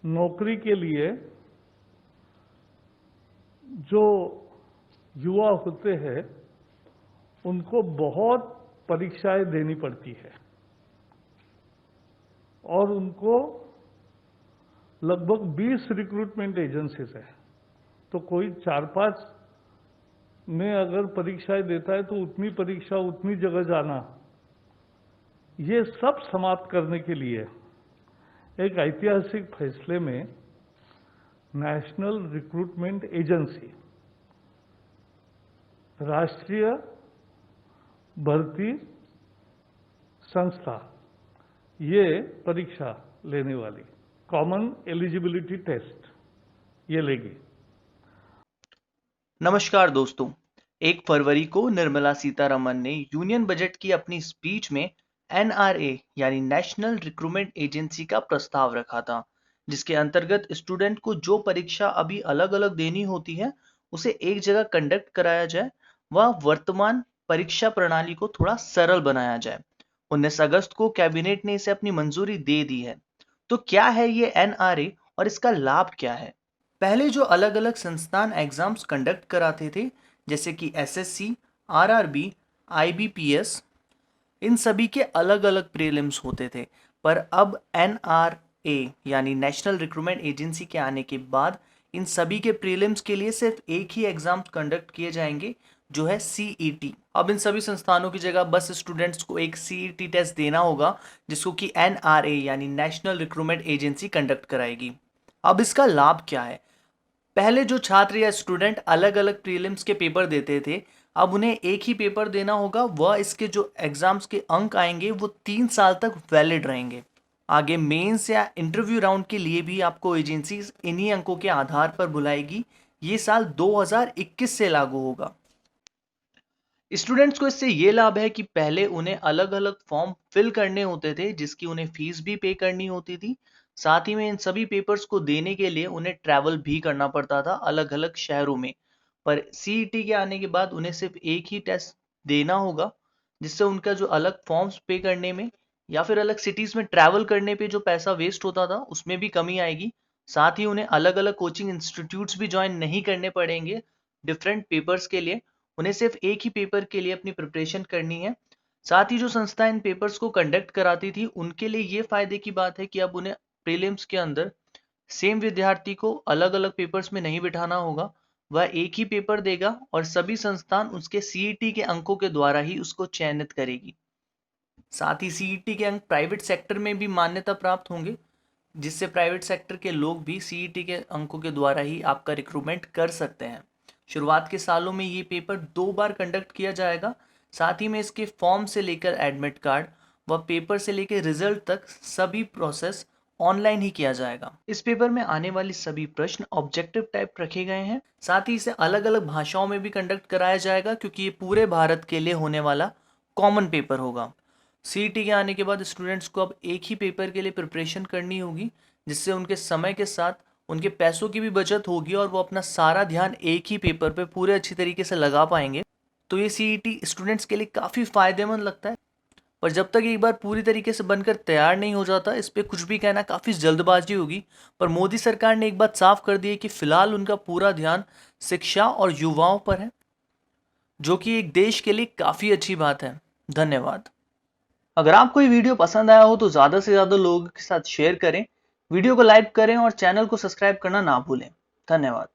नौकरी के लिए जो युवा होते हैं उनको बहुत परीक्षाएं देनी पड़ती है और उनको लगभग 20 रिक्रूटमेंट एजेंसीज है। तो कोई 4-5 में अगर परीक्षाएं देता है तो उतनी परीक्षा उतनी जगह जाना, ये सब समाप्त करने के लिए एक ऐतिहासिक फैसले में नेशनल रिक्रूटमेंट एजेंसी, राष्ट्रीय भर्ती संस्था, ये परीक्षा लेने वाली कॉमन एलिजिबिलिटी टेस्ट ये लेगी। नमस्कार दोस्तों, 1 फरवरी को निर्मला सीतारमण ने यूनियन बजट की अपनी स्पीच में एनआरए यानी नेशनल रिक्रूटमेंट एजेंसी का प्रस्ताव रखा था, जिसके अंतर्गत स्टूडेंट को जो परीक्षा अभी अलग अलग देनी होती है उसे एक जगह कंडक्ट कराया जाए, वह वर्तमान परीक्षा प्रणाली को थोड़ा सरल बनाया जाए। 19 अगस्त को कैबिनेट ने इसे अपनी मंजूरी दे दी है। तो क्या है ये एनआरए और इसका लाभ क्या है? पहले जो अलग अलग संस्थान एग्जाम्स कंडक्ट कराते थे, जैसे कि एसएससी, आरआरबी, आईबीपीएस, इन सभी के अलग अलग प्रीलिम्स होते थे। पर अब एनआरए यानी नेशनल रिक्रूटमेंट एजेंसी के आने के बाद इन सभी के प्रीलिम्स के लिए सिर्फ एक ही एग्जाम कंडक्ट किए जाएंगे, जो है सीईटी। अब इन सभी संस्थानों की जगह बस स्टूडेंट्स को एक सीईटी टेस्ट देना होगा, जिसको कि एनआरए यानी नेशनल रिक्रूटमेंट एजेंसी कंडक्ट कराएगी। अब इसका लाभ क्या है? पहले जो छात्र या स्टूडेंट अलग अलग प्रीलिम्स के पेपर देते थे, अब उन्हें एक ही पेपर देना होगा। वह इसके जो एग्जाम्स के अंक आएंगे वो 3 साल तक वैलिड रहेंगे। आगे मेंस या इंटरव्यू राउंड के लिए भी आपको एजेंसी इन्हीं अंकों के आधार पर बुलाएगी। ये साल 2021 से लागू होगा। स्टूडेंट्स को इससे ये लाभ है कि पहले उन्हें अलग अलग फॉर्म फिल करने होते थे, जिसकी उन्हें फीस भी पे करनी होती थी। साथ ही में इन सभी पेपर्स को देने के लिए उन्हें ट्रैवल भी करना पड़ता था अलग अलग शहरों में। पर सीईटी के आने के बाद उन्हें सिर्फ एक ही टेस्ट देना होगा, जिससे उनका जो अलग फॉर्म्स पे करने में या फिर अलग सिटीज में ट्रैवल करने पे जो पैसा वेस्ट होता था उसमें भी कमी आएगी। साथ ही उन्हें अलग अलग कोचिंग इंस्टीट्यूट्स भी ज्वाइन नहीं करने पड़ेंगे डिफरेंट पेपर्स के लिए। उन्हें सिर्फ एक ही पेपर के लिए अपनी प्रिपरेशन करनी है। साथ ही जो संस्था इन पेपर्स को कंडक्ट कराती थी उनके लिए ये फायदे की बात है कि अब उन्हें प्रीलिम्स के अंदर सेम विद्यार्थी को अलग अलग पेपर्स में नहीं बिठाना होगा। वह एक ही पेपर देगा और सभी संस्थान उसके सीईटी के अंकों के द्वारा ही उसको चयनित करेगी। साथ ही सीईटी के अंक प्राइवेट सेक्टर में भी मान्यता प्राप्त होंगे, जिससे प्राइवेट सेक्टर के लोग भी सीईटी के अंकों के द्वारा ही आपका रिक्रूटमेंट कर सकते हैं। शुरुआत के सालों में ये पेपर 2 बार कंडक्ट किया जाएगा। साथ ही में इसके फॉर्म से लेकर एडमिट कार्ड व पेपर से लेकर रिजल्ट तक सभी प्रोसेस ऑनलाइन ही किया जाएगा। इस पेपर में आने वाली सभी प्रश्न ऑब्जेक्टिव टाइप रखे गए हैं। साथ ही इसे अलग अलग भाषाओं में भी कंडक्ट कराया जाएगा, क्योंकि ये पूरे भारत के लिए होने वाला कॉमन पेपर होगा। सीईटी के आने के बाद स्टूडेंट्स को अब एक ही पेपर के लिए प्रिपरेशन करनी होगी, जिससे उनके समय के साथ उनके पैसों की भी बचत होगी और वो अपना सारा ध्यान एक ही पेपर पे पूरे अच्छी तरीके से लगा पाएंगे। तो ये सीईटी स्टूडेंट्स के लिए काफ़ी फायदेमंद लगता है। पर जब तक एक बार पूरी तरीके से बनकर तैयार नहीं हो जाता, इस पर कुछ भी कहना काफ़ी जल्दबाजी होगी। पर मोदी सरकार ने एक बात साफ कर दी है कि फिलहाल उनका पूरा ध्यान शिक्षा और युवाओं पर है, जो कि एक देश के लिए काफ़ी अच्छी बात है। धन्यवाद। अगर आपको ये वीडियो पसंद आया हो तो ज़्यादा से ज़्यादा लोगों के साथ शेयर करें, वीडियो को लाइक करें और चैनल को सब्सक्राइब करना ना भूलें। धन्यवाद।